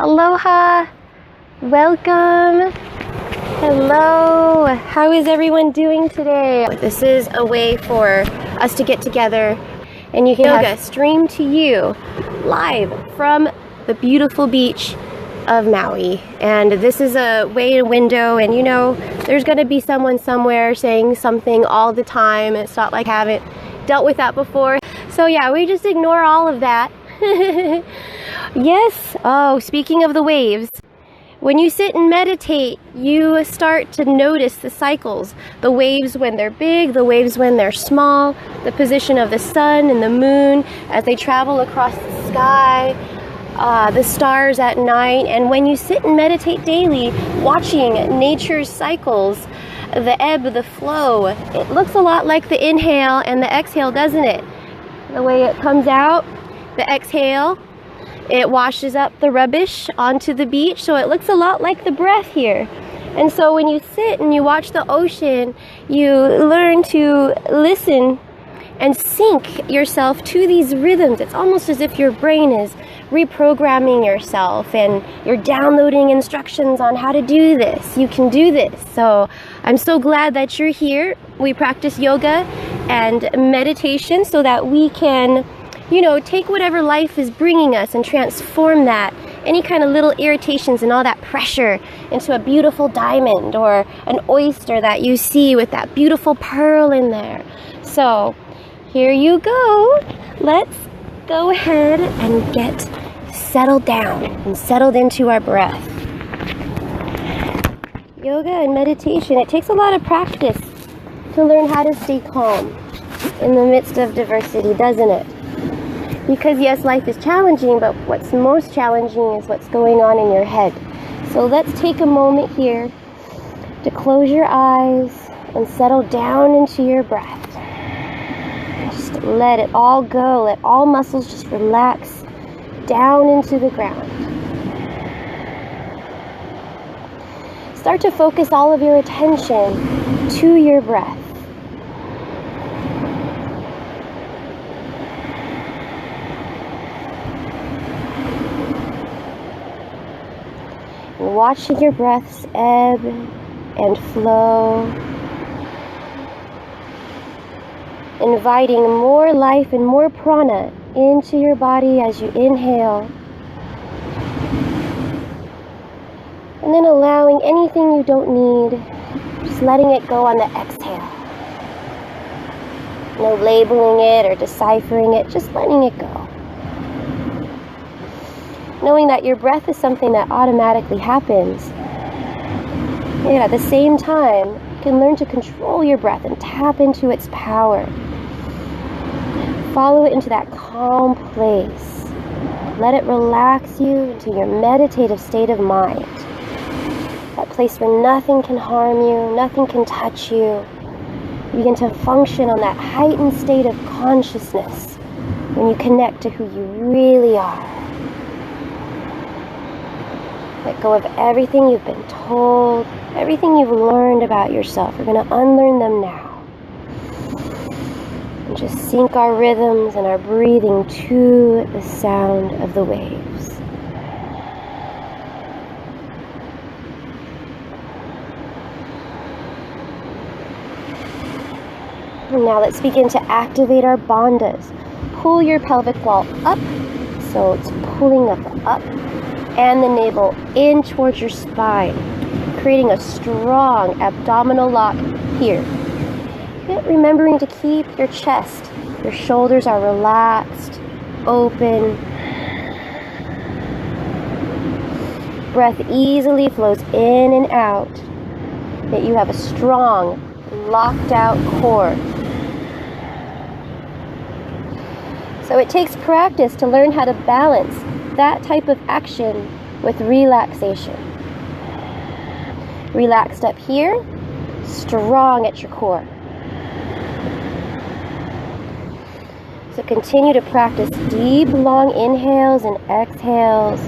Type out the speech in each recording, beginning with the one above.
Aloha, welcome, hello, how is everyone doing today? This is a way for us to get together and you can yoga stream to you live from the beautiful beach of Maui. And this is a window, and you know there's going to be someone somewhere saying something all the time. It's not like I haven't dealt with that before. So yeah, we just ignore all of that. Yes. Oh, speaking of the waves, when you sit and meditate, you start to notice the cycles. The waves when they're big, the waves when they're small, the position of the sun and the moon as they travel across the sky, the stars at night. And when you sit and meditate daily, watching nature's cycles, the ebb, the flow, it looks a lot like the inhale and the exhale, doesn't it? The way it comes out, the exhale, it washes up the rubbish onto the beach, so it looks a lot like the breath here. And so when you sit and you watch the ocean, you learn to listen and sync yourself to these rhythms. It's almost as if your brain is reprogramming yourself and you're downloading instructions on how to do this. You can do this. So I'm so glad that you're here. We practice yoga and meditation so that we can, you know, take whatever life is bringing us and transform that, any kind of little irritations and all that pressure, into a beautiful diamond or an oyster that you see with that beautiful pearl in there. So here you go. Let's go ahead and get settled down and settled into our breath. Yoga and meditation, it takes a lot of practice to learn how to stay calm in the midst of diversity, doesn't it? Because yes, life is challenging, but what's most challenging is what's going on in your head. So let's take a moment here to close your eyes and settle down into your breath. Just let it all go. Let all muscles just relax down into the ground. Start to focus all of your attention to your breath. Watching your breaths ebb and flow, inviting more life and more prana into your body as you inhale, and then allowing anything you don't need, just letting it go on the exhale. No labeling it or deciphering it, just letting it go. Knowing that your breath is something that automatically happens. Yet at the same time, you can learn to control your breath and tap into its power. Follow it into that calm place. Let it relax you into your meditative state of mind. That place where nothing can harm you, nothing can touch you. You begin to function on that heightened state of consciousness when you connect to who you really are. Let go of everything you've been told, everything you've learned about yourself. We're going to unlearn them now. And just sync our rhythms and our breathing to the sound of the waves. And now let's begin to activate our bandhas. Pull your pelvic wall up, so it's pulling up, and the navel in towards your spine, creating a strong abdominal lock here. Remembering to keep your chest, your shoulders are relaxed, open. Breath easily flows in and out, that you have a strong, locked out core. So it takes practice to learn how to balance that type of action with relaxation. Relaxed up here, strong at your core. So continue to practice deep, long inhales and exhales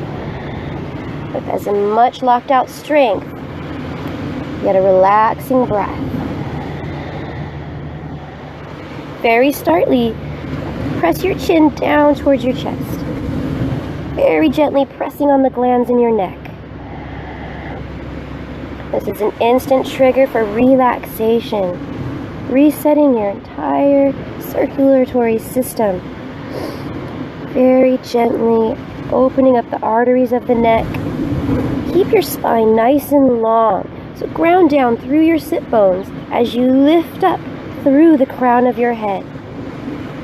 with as much locked out strength, yet a relaxing breath. Very startly, press your chin down towards your chest. very gently pressing on the glands in your neck. This is an instant trigger for relaxation, resetting your entire circulatory system. Very gently opening up the arteries of the neck. Keep your spine nice and long, so ground down through your sit bones as you lift up through the crown of your head.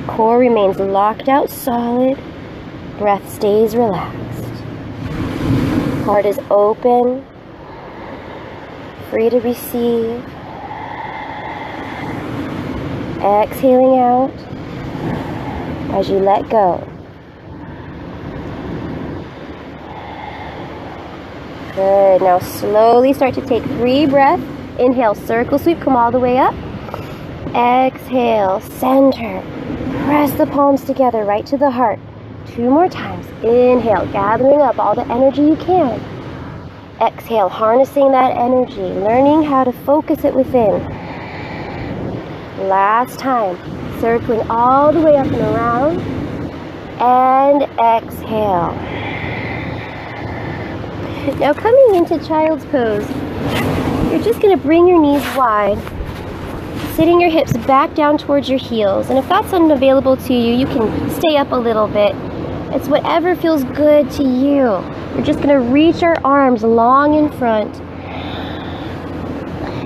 Core remains locked out solid. Breath stays relaxed. Heart is open, free to receive. Exhaling out as you let go. Good. Now slowly start to take 3 breaths. Inhale, circle sweep, come all the way up. Exhale, center. Press the palms together right to the heart. 2 more times. Inhale, gathering up all the energy you can. Exhale, harnessing that energy, learning how to focus it within. Last time, circling all the way up and around. And exhale. Now coming into child's pose, you're just going to bring your knees wide, sitting your hips back down towards your heels. And if that's unavailable to you, you can stay up a little bit. It's whatever feels good to you. We're just going to reach our arms long in front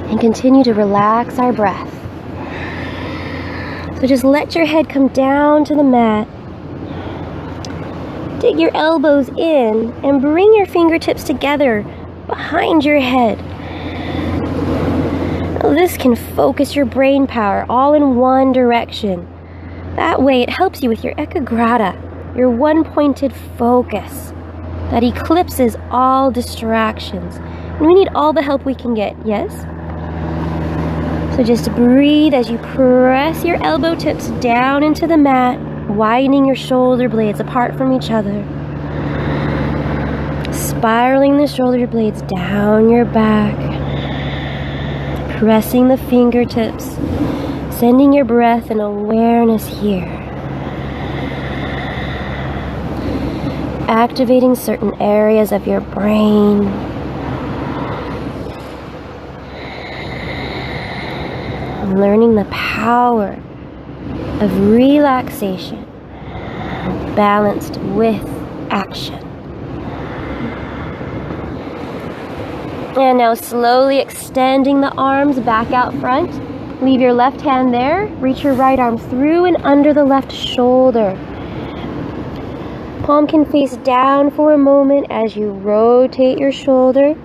and continue to relax our breath. So just let your head come down to the mat. Dig your elbows in and bring your fingertips together behind your head. Now this can focus your brain power all in one direction. That way it helps you with your ekagrata, your one-pointed focus that eclipses all distractions. And we need all the help we can get, yes? So just breathe as you press your elbow tips down into the mat, widening your shoulder blades apart from each other. Spiraling the shoulder blades down your back. Pressing the fingertips, sending your breath and awareness here. Activating certain areas of your brain. Learning the power of relaxation balanced with action. And now slowly extending the arms back out front. Leave your left hand there. Reach your right arm through and under the left shoulder. Palm can face down for a moment as you rotate your shoulder.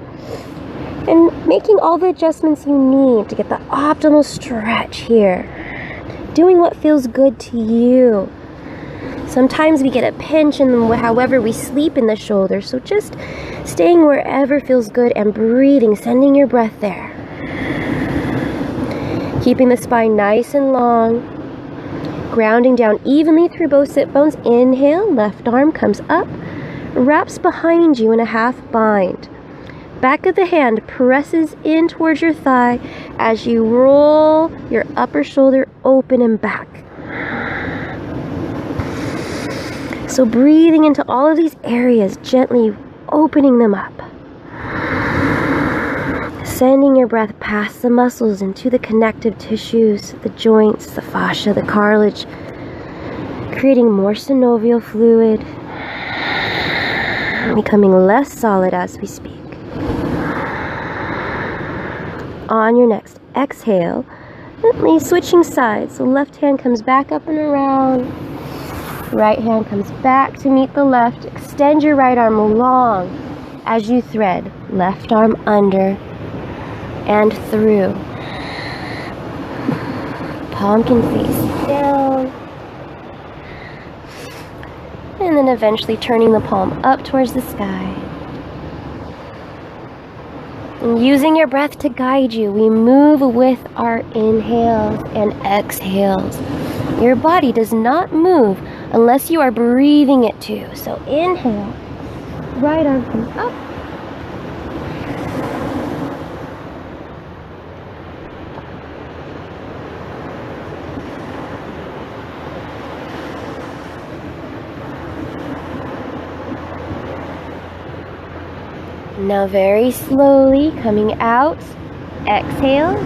And making all the adjustments you need to get the optimal stretch here. Doing what feels good to you. Sometimes we get a pinch in however we sleep in the shoulder, so just staying wherever feels good and breathing, sending your breath there. Keeping the spine nice and long. Grounding down evenly through both sit bones. Inhale, left arm comes up, wraps behind you in a half bind. Back of the hand presses in towards your thigh as you roll your upper shoulder open and back. So breathing into all of these areas, gently opening them up. Sending your breath past the muscles into the connective tissues, the joints, the fascia, the cartilage, creating more synovial fluid, becoming less solid as we speak. On your next exhale, gently switching sides. So left hand comes back up and around. Right hand comes back to meet the left. Extend your right arm long as you thread. Left arm under and through. Palm can face down. And then eventually turning the palm up towards the sky. And using your breath to guide you, we move with our inhales and exhales. Your body does not move unless you are breathing it to. So inhale, right arm comes up. Now very slowly coming out, exhale.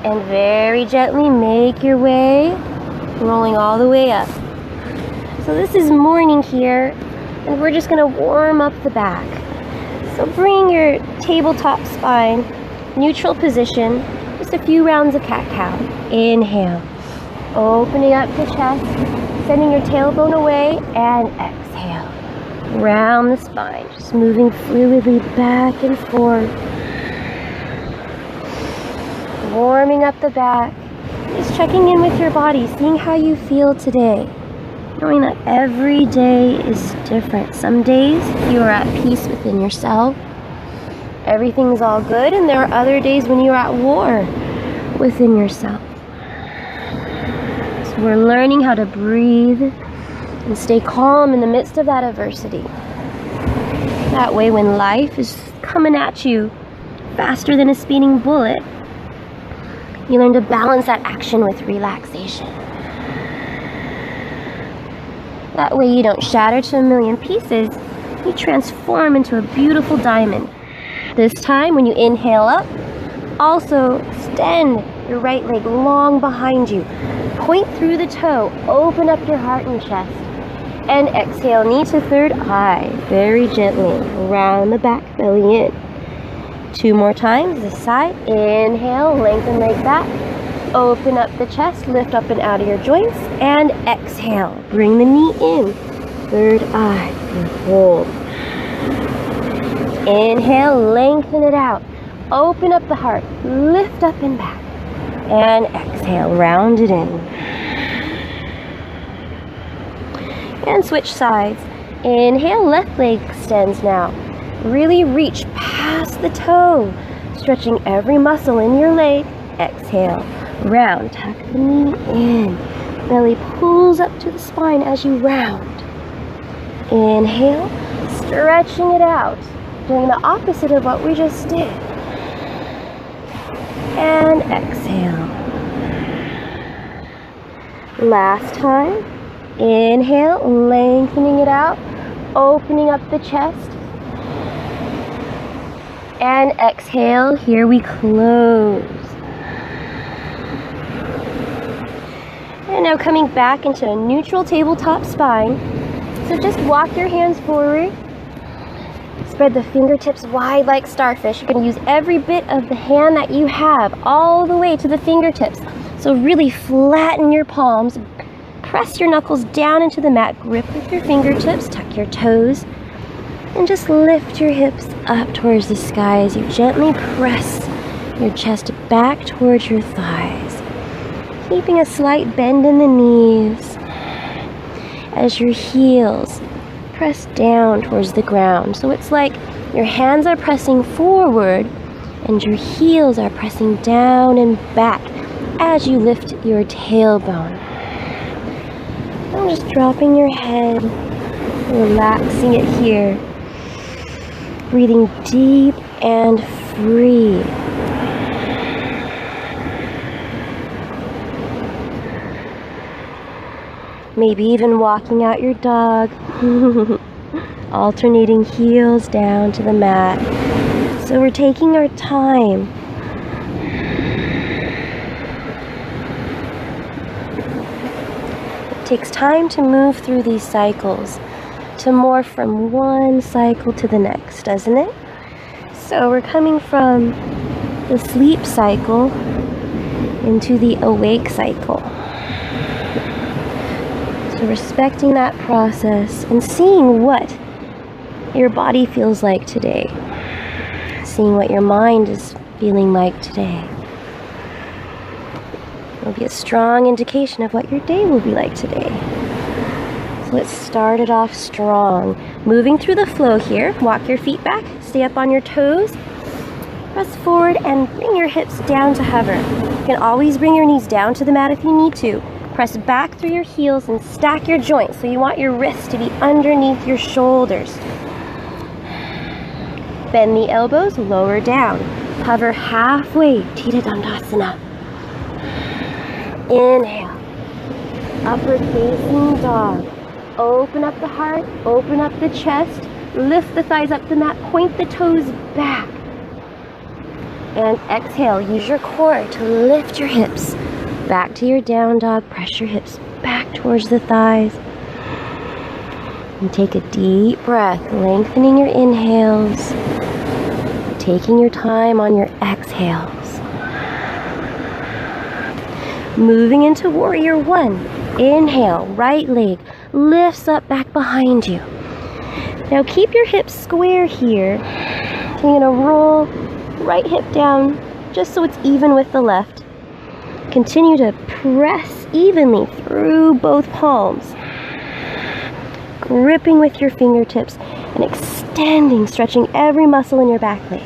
And very gently make your way, rolling all the way up. So this is morning here, and we're just going to warm up the back. So bring your tabletop spine, neutral position, just a few rounds of cat-cow. Inhale, opening up the chest, sending your tailbone away, and exhale. Round the spine, just moving fluidly back and forth. Warming up the back, just checking in with your body, seeing how you feel today. Knowing that every day is different. Some days you are at peace within yourself. Everything's all good, and there are other days when you're at war within yourself. So we're learning how to breathe and stay calm in the midst of that adversity. That way when life is coming at you faster than a speeding bullet, you learn to balance that action with relaxation. That way you don't shatter to a million pieces, you transform into a beautiful diamond. This time when you inhale up, also extend your right leg long behind you. Point through the toe, open up your heart and chest. And exhale, knee to third eye, very gently, round the back, belly in. 2 more times, this side. Inhale, lengthen leg back. Open up the chest, lift up and out of your joints, and exhale. Bring the knee in, third eye, and hold. Inhale, lengthen it out. Open up the heart, lift up and back, and exhale, round it in. And switch sides. Inhale, left leg extends now. Really reach past the toe, stretching every muscle in your leg. Exhale. Round, tuck the knee in. Belly pulls up to the spine as you round. Inhale, stretching it out, doing the opposite of what we just did. And exhale. Last time. Inhale, lengthening it out, opening up the chest. And exhale, here we close. And now coming back into a neutral tabletop spine. So just walk your hands forward. Spread the fingertips wide like starfish. You're going to use every bit of the hand that you have all the way to the fingertips. So really flatten your palms. Press your knuckles down into the mat. Grip with your fingertips. Tuck your toes. And just lift your hips up towards the sky as you gently press your chest back towards your thighs. Keeping a slight bend in the knees as your heels press down towards the ground. So it's like your hands are pressing forward and your heels are pressing down and back as you lift your tailbone. And just dropping your head, relaxing it here. Breathing deep and free. Maybe even walking out your dog. Alternating heels down to the mat. So we're taking our time. It takes time to move through these cycles, to morph from one cycle to the next, doesn't it? So we're coming from the sleep cycle into the awake cycle. So respecting that process and seeing what your body feels like today. Seeing what your mind is feeling like today. It'll be a strong indication of what your day will be like today. So let's start it off strong. Moving through the flow here. Walk your feet back. Stay up on your toes. Press forward and bring your hips down to hover. You can always bring your knees down to the mat if you need to. Press back through your heels and stack your joints. So you want your wrists to be underneath your shoulders. Bend the elbows, lower down. Hover halfway, Tita Dandasana. Inhale. Upward facing dog. Open up the heart, open up the chest, lift the thighs up the mat, point the toes back. And exhale, use your core to lift your hips back to your down dog. Press your hips back towards the thighs. And take a deep breath, lengthening your inhales, taking your time on your exhales. Moving into warrior one. Inhale, right leg lifts up back behind you. Now keep your hips square here. So you're going to roll right hip down just so it's even with the left. Continue to press evenly through both palms, gripping with your fingertips and extending, stretching every muscle in your back leg.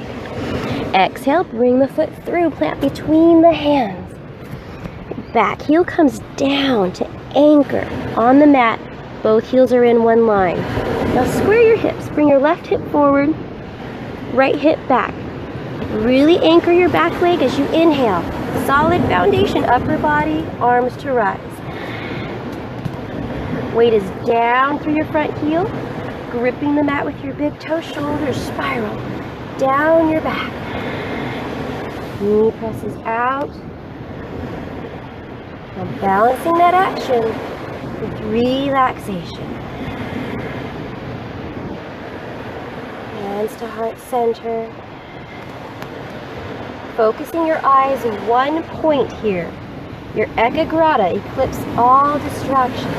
Exhale, bring the foot through, plant between the hands. Back heel comes down to anchor on the mat. Both heels are in one line. Now square your hips, bring your left hip forward, right hip back. Really anchor your back leg as you inhale. Solid foundation, upper body, arms to rise. Weight is down through your front heel, gripping the mat with your big toe, shoulders spiral down your back. Knee presses out. Now balancing that action with relaxation. Hands to heart center. Focusing your eyes in one point here. Your ekagrata, eclipse all distraction.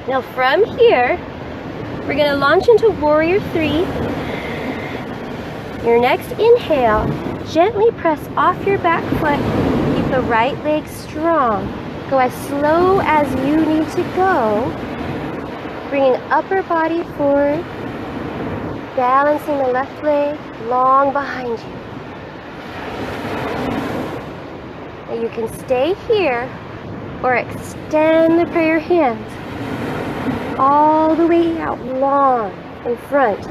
Now from here, we're going to launch into warrior three. Your next inhale, gently press off your back foot. Keep the right leg strong. Go as slow as you need to go. Bringing upper body forward. Balancing the left leg long behind you. Now you can stay here or extend the prayer hands all the way out long in front.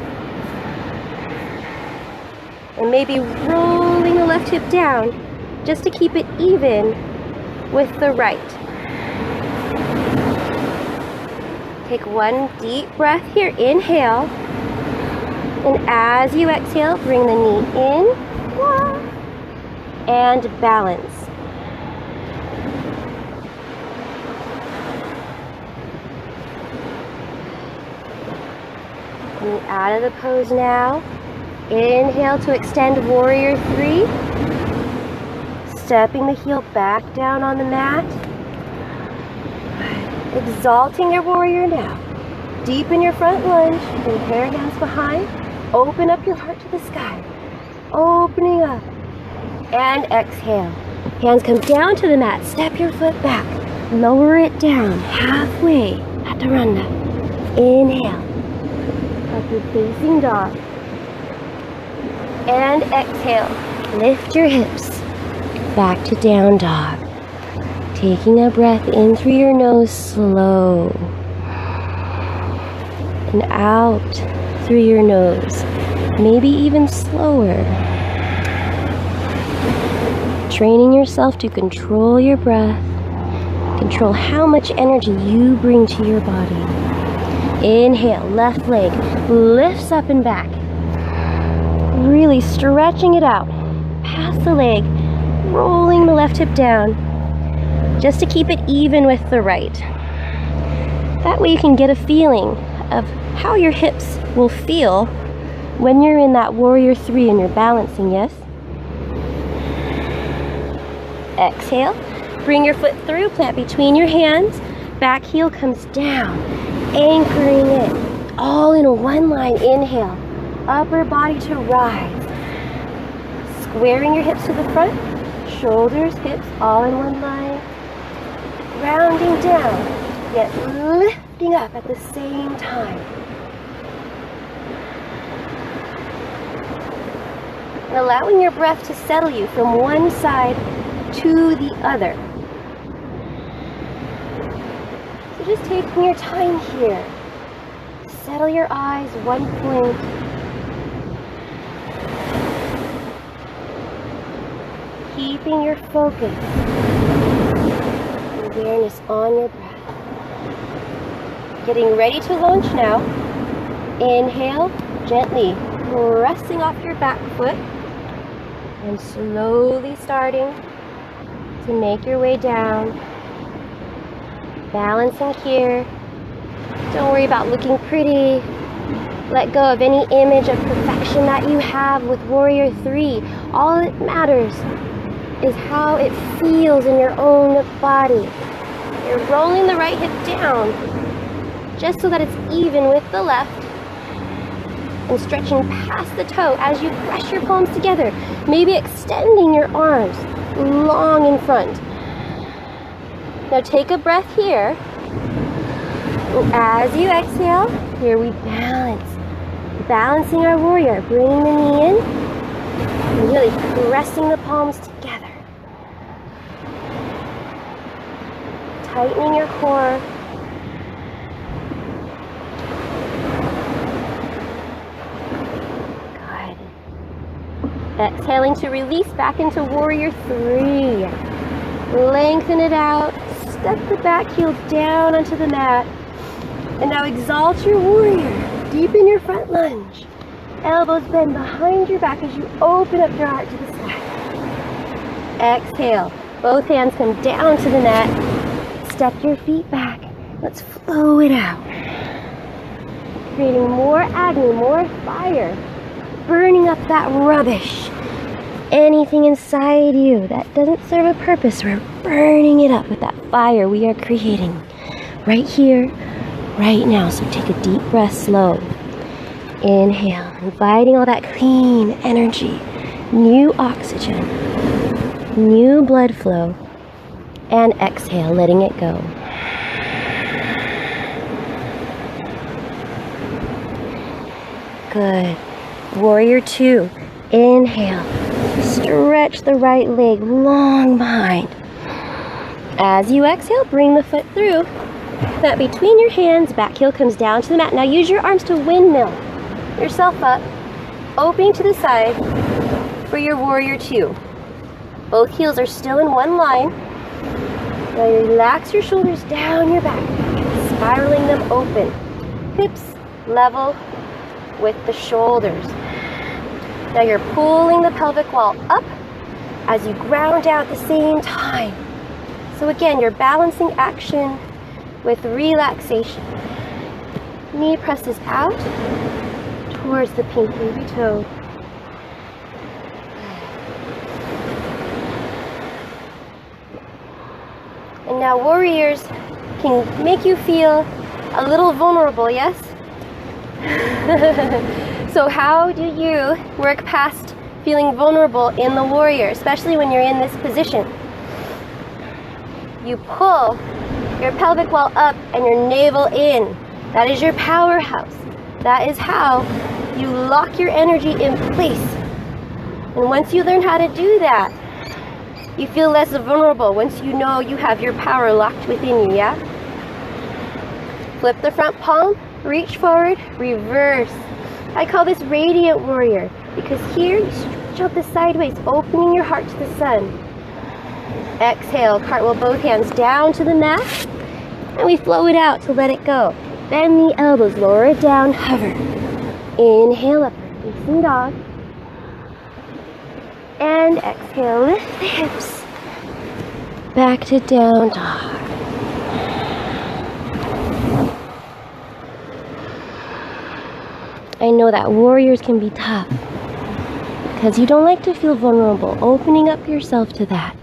And maybe rolling the left hip down just to keep it even with the right. Take one deep breath here. Inhale. And as you exhale, bring the knee in and balance. Coming out of the pose now. Inhale to extend warrior three. Stepping the heel back down on the mat. Exalting your warrior now. Deepen your front lunge. Bring prayer hands behind. Open up your heart to the sky. Opening up. And exhale. Hands come down to the mat. Step your foot back. Lower it down. Halfway. Chaturanga. Inhale. Upward facing dog. And exhale. Lift your hips. Back to down dog. Taking a breath in through your nose slow. And out through your nose, maybe even slower. Training yourself to control your breath, control how much energy you bring to your body. Inhale, left leg lifts up and back. Really stretching it out. Past the leg, rolling the left hip down, just to keep it even with the right. That way you can get a feeling of how your hips will feel when you're in that warrior three and you're balancing, yes? Exhale, bring your foot through, plant between your hands, back heel comes down, anchoring it, all in one line. Inhale, upper body to rise, squaring your hips to the front, shoulders, hips, all in one line, rounding down, yet lifting up at the same time. And allowing your breath to settle you from one side to the other. So just taking your time here. Settle your eyes, one point. Keeping your focus. awareness on your breath. Getting ready to launch now. Inhale, gently pressing off your back foot and slowly starting to make your way down. Balancing here. Don't worry about looking pretty. Let go of any image of perfection that you have with Warrior 3. All that matters is how it feels in your own body. You're rolling the right hip down just so that it's even with the left and stretching past the toe as you press your palms together. Maybe extending your arms long in front. Now take a breath here. As you exhale, here we balance. Balancing our warrior, bringing the knee in and really pressing the palms together. Tightening your core. Good. Exhaling to release back into Warrior 3. Lengthen it out. Step the back heel down onto the mat. And now exalt your warrior. Deepen your front lunge. Elbows bend behind your back as you open up your heart to the side. Exhale. Both hands come down to the mat. Step your feet back. Let's flow it out. Creating more agony, more fire. Burning up that rubbish. Anything inside you that doesn't serve a purpose, we're burning it up with that fire we are creating right here, right now. So take a deep breath, slow. Inhale, inviting all that clean energy, new oxygen, new blood flow. And exhale, letting it go. Good. Warrior 2. Inhale. Stretch the right leg long behind. As you exhale, bring the foot through. That between your hands, back heel comes down to the mat. Now use your arms to windmill yourself up, opening to the side for your Warrior 2. Both heels are still in one line. Now you relax your shoulders down your back, spiraling them open. Hips level with the shoulders. Now you're pulling the pelvic wall up as you ground down at the same time. So again, you're balancing action with relaxation. Knee presses out towards the pink baby toe. And now warriors can make you feel a little vulnerable, yes? So how do you work past feeling vulnerable in the warrior, especially when you're in this position? You pull your pelvic wall up and your navel in. That is your powerhouse. That is how you lock your energy in place. And once you learn how to do that, you feel less vulnerable once you know you have your power locked within you, yeah? Flip the front palm, reach forward, reverse. I call this radiant warrior because here you stretch out the sideways, opening your heart to the sun. Exhale, cartwheel both hands down to the mat, and we flow it out to let it go. Bend the elbows, lower it down, hover. Inhale, upward facing dog. And exhale, lift the hips. Back to down dog. I know that warriors can be tough because you don't like to feel vulnerable, opening up yourself to that.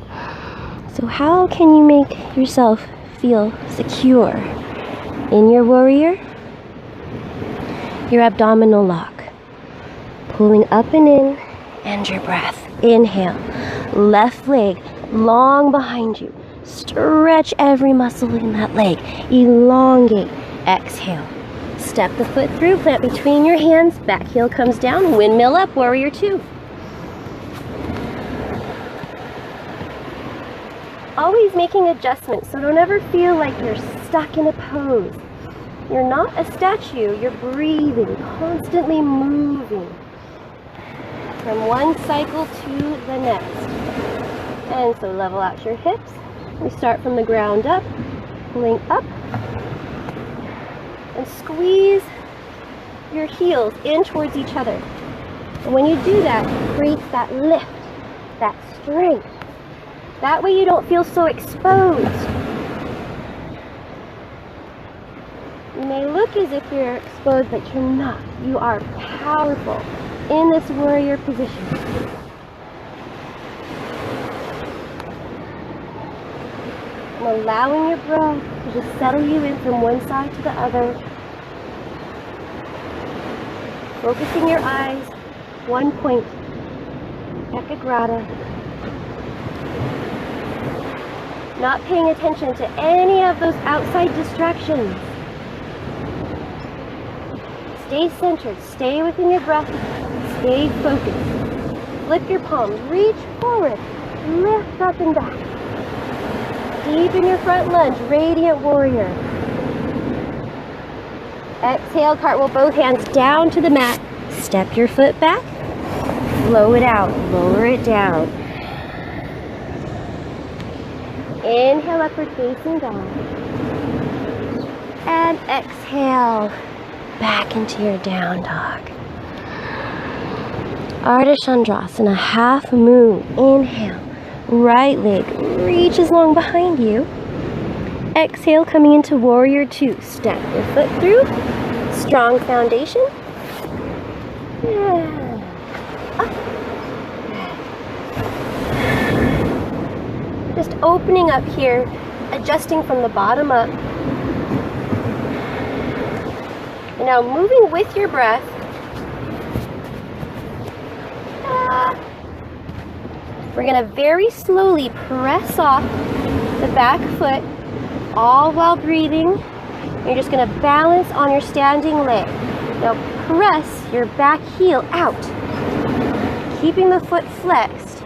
So how can you make yourself feel secure in your warrior? Your abdominal lock, pulling up and in, and your breath. Inhale, left leg long behind you. Stretch every muscle in that leg. Elongate. Exhale. Step the foot through, plant between your hands, back heel comes down, windmill up, warrior 2. Always making adjustments, so don't ever feel like you're stuck in a pose. You're not a statue, you're breathing, constantly moving from one cycle to the next. And so level out your hips, We start from the ground up, pulling up, and squeeze your heels in towards each other. And when you do that, it creates that lift, that strength. That way you don't feel so exposed. You may look as if you're exposed, but you're not. You are powerful in this warrior position. And allowing your breath to just settle you in from one side to the other. Focusing your eyes, one point, Ekagrata. Not paying attention to any of those outside distractions. Stay centered, stay within your breath, stay focused. Flip your palms, reach forward, lift up and back. Deep in your front lunge, radiant warrior. Exhale, cartwheel both hands down to the mat. Step your foot back, flow it out, lower it down. Inhale, upward facing dog. And exhale, back into your down dog. Ardha Chandrasana, half moon. Inhale, right leg reaches long behind you. Exhale, coming into warrior two. Step your foot through, strong foundation. Up. Just opening up here, adjusting from the bottom up. And now moving with your breath. We're going to very slowly press off the back foot, all while breathing. You're just going to balance on your standing leg. Now press your back heel out, keeping the foot flexed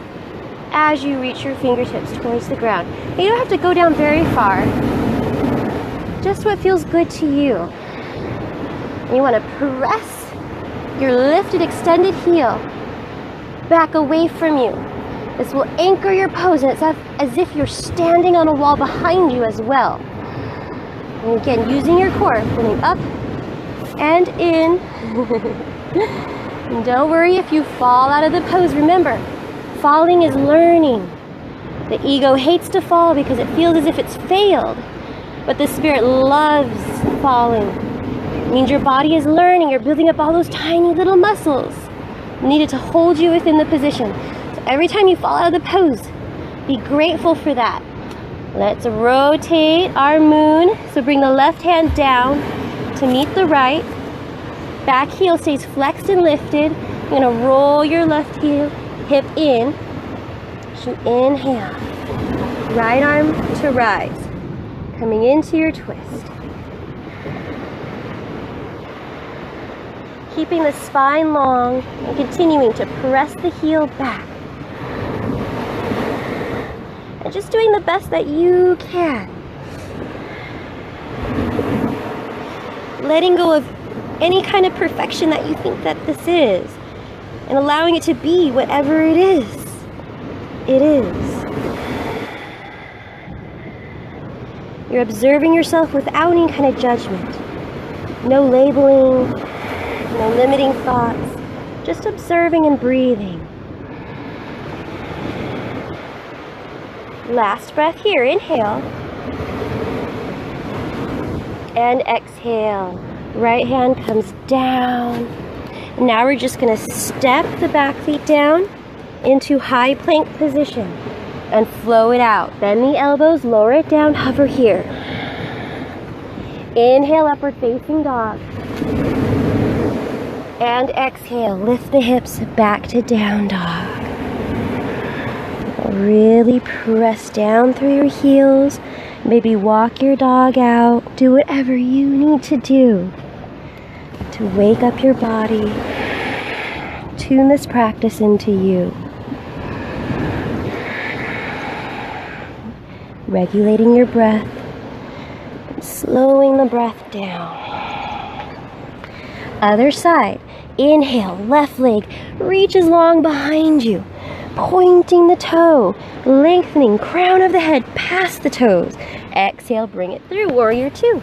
as you reach your fingertips towards the ground. You don't have to go down very far, just what feels good to you. And you want to press your lifted, extended heel back away from you. This will anchor your pose, and it's as if you're standing on a wall behind you as well. And again, using your core, pulling up and in. And don't worry if you fall out of the pose. Remember, falling is learning. The ego hates to fall because it feels as if it's failed. But the spirit loves falling. It means your body is learning. You're building up all those tiny little muscles needed to hold you within the position. So every time you fall out of the pose, be grateful for that. Let's rotate our moon. So bring the left hand down to meet the right. Back heel stays flexed and lifted. You're going to roll your left hip in. So inhale. Right arm to rise. Coming into your twist. Keeping the spine long and continuing to press the heel back. And just doing the best that you can. Letting go of any kind of perfection that you think that this is. And allowing it to be whatever it is. It is. You're observing yourself without any kind of judgment. No labeling, no limiting thoughts. Just observing and breathing. Last breath here. Inhale. And exhale. Right hand comes down. And now we're just going to step the back feet down into high plank position and flow it out. Bend the elbows, lower it down, hover here. Inhale, upward facing dog. And exhale, lift the hips back to down dog. Really press down through your heels. Maybe walk your dog out. Do whatever you need to do to wake up your body. Tune this practice into you. Regulating your breath. Slowing the breath down. Other side. Inhale, left leg reaches long behind you, pointing the toe, lengthening crown of the head past the toes. Exhale, bring it through, warrior two.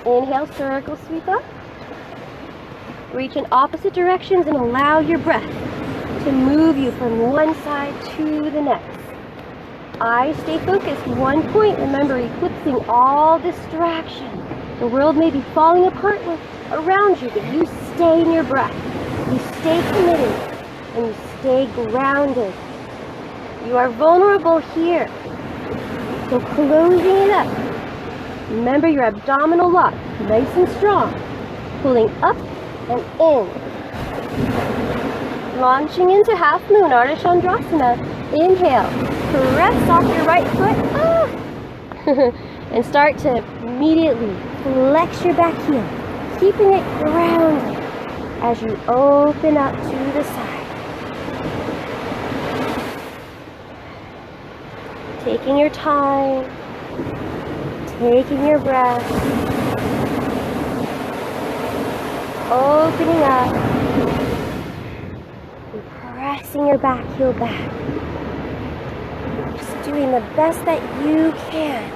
Inhale, circle sweep up. Reach in opposite directions and allow your breath to move you from one side to the next. Eyes stay focused, one point. Remember, eclipsing all distraction. The world may be falling apart around you, but you stay in your breath. You stay committed and you stay grounded. You are vulnerable here. So closing it up. Remember your abdominal lock, nice and strong. Pulling up and in. Launching into half moon, Ardha Chandrasana. Inhale, press off your right foot. And start to immediately flex your back heel, keeping it grounded as you open up to the side. Taking your time, taking your breath, opening up, and pressing your back heel back. Just doing the best that you can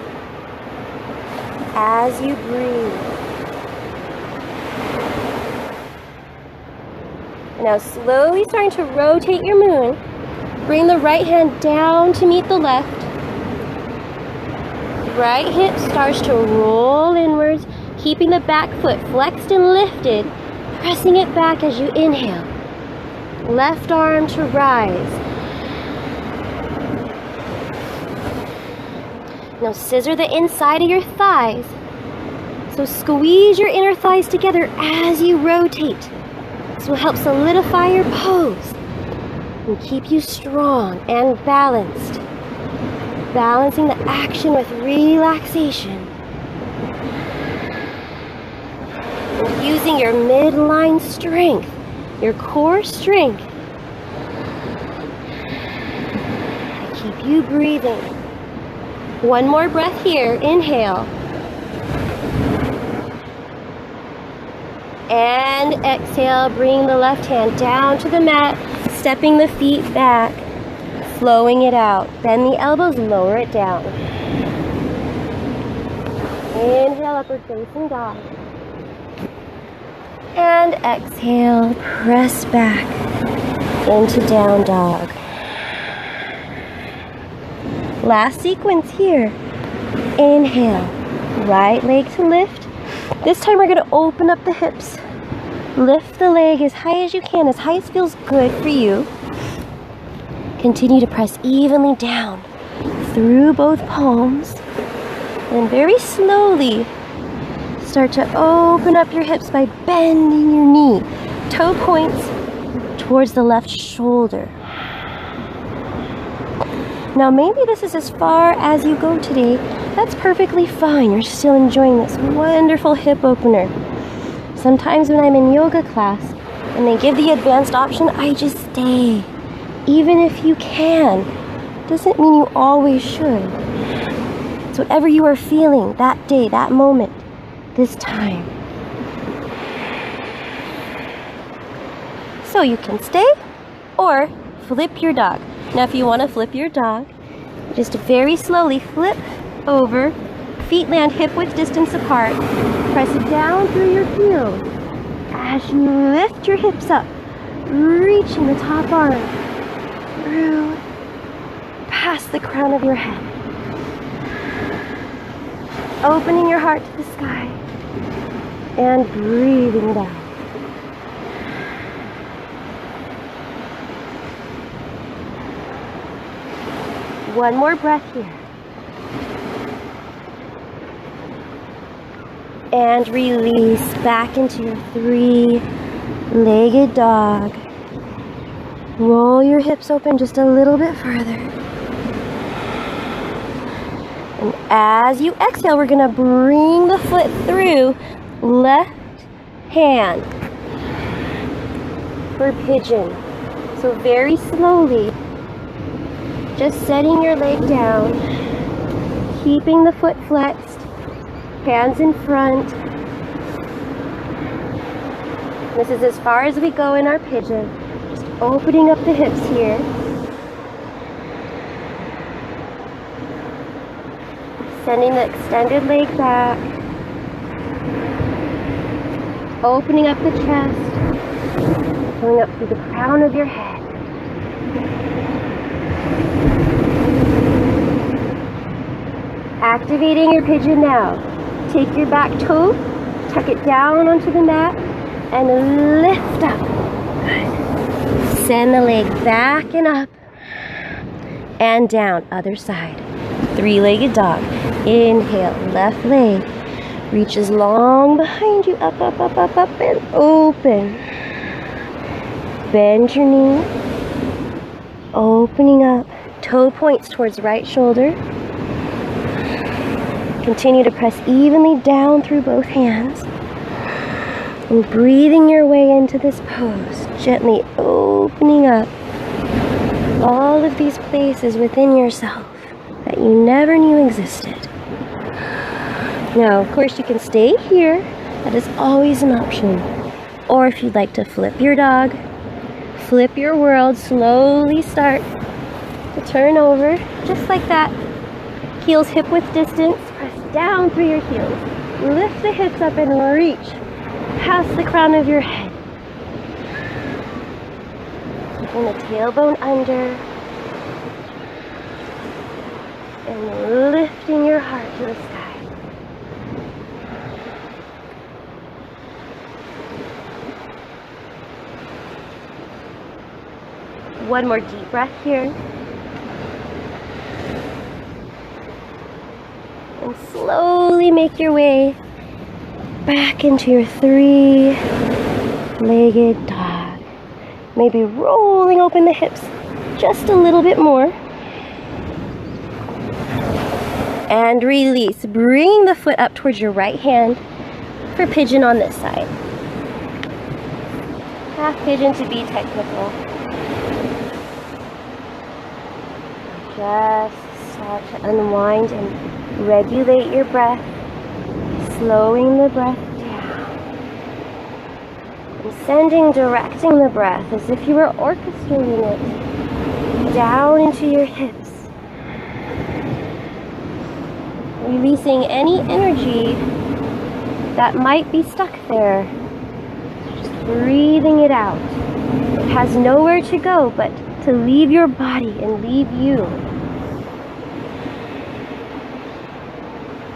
as you breathe. Now slowly starting to rotate your moon. Bring the right hand down to meet the left. Right hip starts to roll inwards, keeping the back foot flexed and lifted, pressing it back as you inhale. Left arm to rise. Now scissor the inside of your thighs. So squeeze your inner thighs together as you rotate. This will help solidify your pose and keep you strong and balanced. Balancing the action with relaxation. And using your midline strength, your core strength, to keep you breathing. One more breath here. Inhale. And exhale, bring the left hand down to the mat, stepping the feet back, flowing it out. Bend the elbows, lower it down. Inhale, upward facing dog. And exhale, press back into down dog. Last sequence here. Inhale, right leg to lift. This time we're going to open up the hips. Lift the leg as high as you can, as high as feels good for you. Continue to press evenly down through both palms. And very slowly start to open up your hips by bending your knee. Toe points towards the left shoulder. Now maybe this is as far as you go today. That's perfectly fine. You're still enjoying this wonderful hip opener. Sometimes when I'm in yoga class and they give the advanced option, I just stay. Even if you can. Doesn't mean you always should. It's whatever you are feeling that day, that moment, this time. So you can stay or flip your dog. Now if you want to flip your dog, just very slowly flip over, feet land hip-width distance apart. Press it down through your heels as you lift your hips up, reaching the top arm through, past the crown of your head. Opening your heart to the sky and breathing it out. One more breath here. And release back into your three-legged dog. Roll your hips open just a little bit further. And as you exhale, we're going to bring the foot through left hand for pigeon. So very slowly, just setting your leg down, keeping the foot flexed, hands in front. This is as far as we go in our pigeon. Just opening up the hips here. Sending the extended leg back. Opening up the chest. Going up through the crown of your head. Activating your pigeon now. Take your back toe, tuck it down onto the mat, and lift up. Good. Send the leg back and up, and down. Other side. Three-legged dog. Inhale, left leg. Reaches long behind you, up, up, up, up, up, and open. Bend your knee. Opening up. Toe points towards right shoulder. Continue to press evenly down through both hands. And breathing your way into this pose. Gently opening up all of these places within yourself that you never knew existed. Now, of course, you can stay here. That is always an option. Or if you'd like to flip your dog, flip your world, slowly start to turn over, just like that. Heels hip width distance, press down through your heels. Lift the hips up and reach past the crown of your head. Keeping the tailbone under. And lifting your heart to the sky. One more deep breath here. And slowly make your way back into your three-legged dog. Maybe rolling open the hips just a little bit more. And release. Bring the foot up towards your right hand for pigeon on this side. Half pigeon to be technical. Just start to unwind and regulate your breath, slowing the breath down. And directing the breath as if you were orchestrating it down into your hips. Releasing any energy that might be stuck there. Just breathing it out. It has nowhere to go but to leave your body and leave you.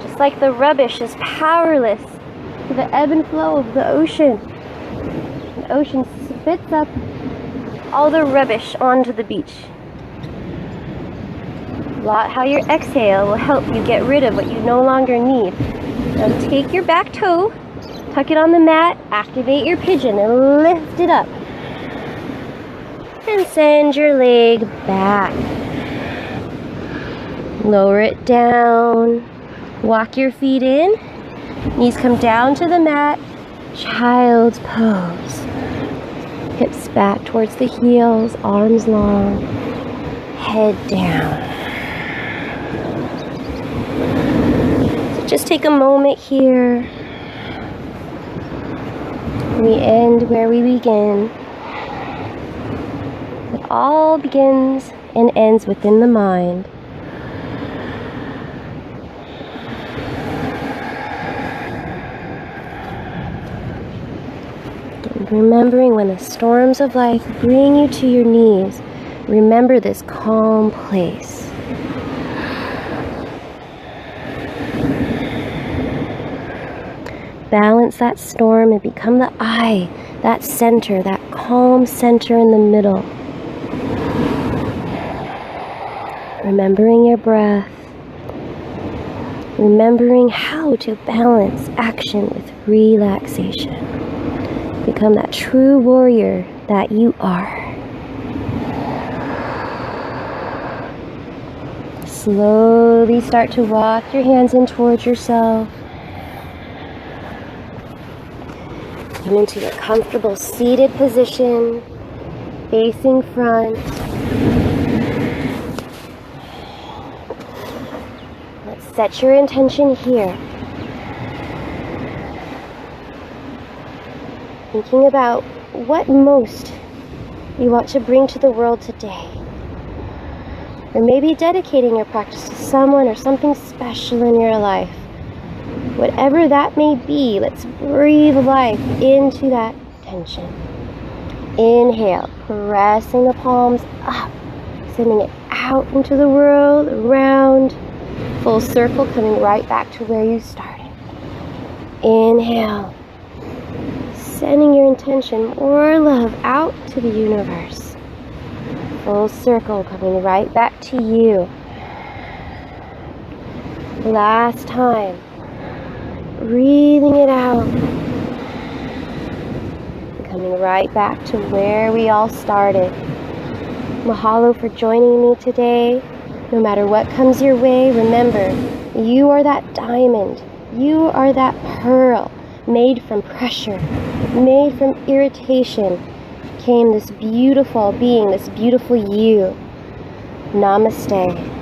Just like the rubbish is powerless to the ebb and flow of the ocean. The ocean spits up all the rubbish onto the beach. How your exhale will help you get rid of what you no longer need. Now take your back toe, tuck it on the mat, activate your pigeon, and lift it up. And send your leg back. Lower it down. Walk your feet in. Knees come down to the mat. Child's pose. Hips back towards the heels, arms long, head down. So just take a moment here. We end where we begin. It all begins and ends within the mind. And remembering when the storms of life bring you to your knees, remember this calm place. Balance that storm and become the eye, that center, that calm center in the middle. Remembering your breath. Remembering how to balance action with relaxation. Become that true warrior that you are. Slowly start to walk your hands in towards yourself. Come into your comfortable seated position, facing front. Let's set your intention here. Thinking about what most you want to bring to the world today. Or maybe dedicating your practice to someone or something special in your life. Whatever that may be, let's breathe life into that tension. Inhale, pressing the palms up, sending it out into the world, around, full circle, coming right back to where you started. Inhale, sending your intention, more love out to the universe. Full circle, coming right back to you. Last time, breathing it out. Coming right back to where we all started. Mahalo for joining me today. No matter what comes your way, remember, you are that diamond. You are that pearl, made from pressure, made from irritation. Came this beautiful being, this beautiful you. Namaste.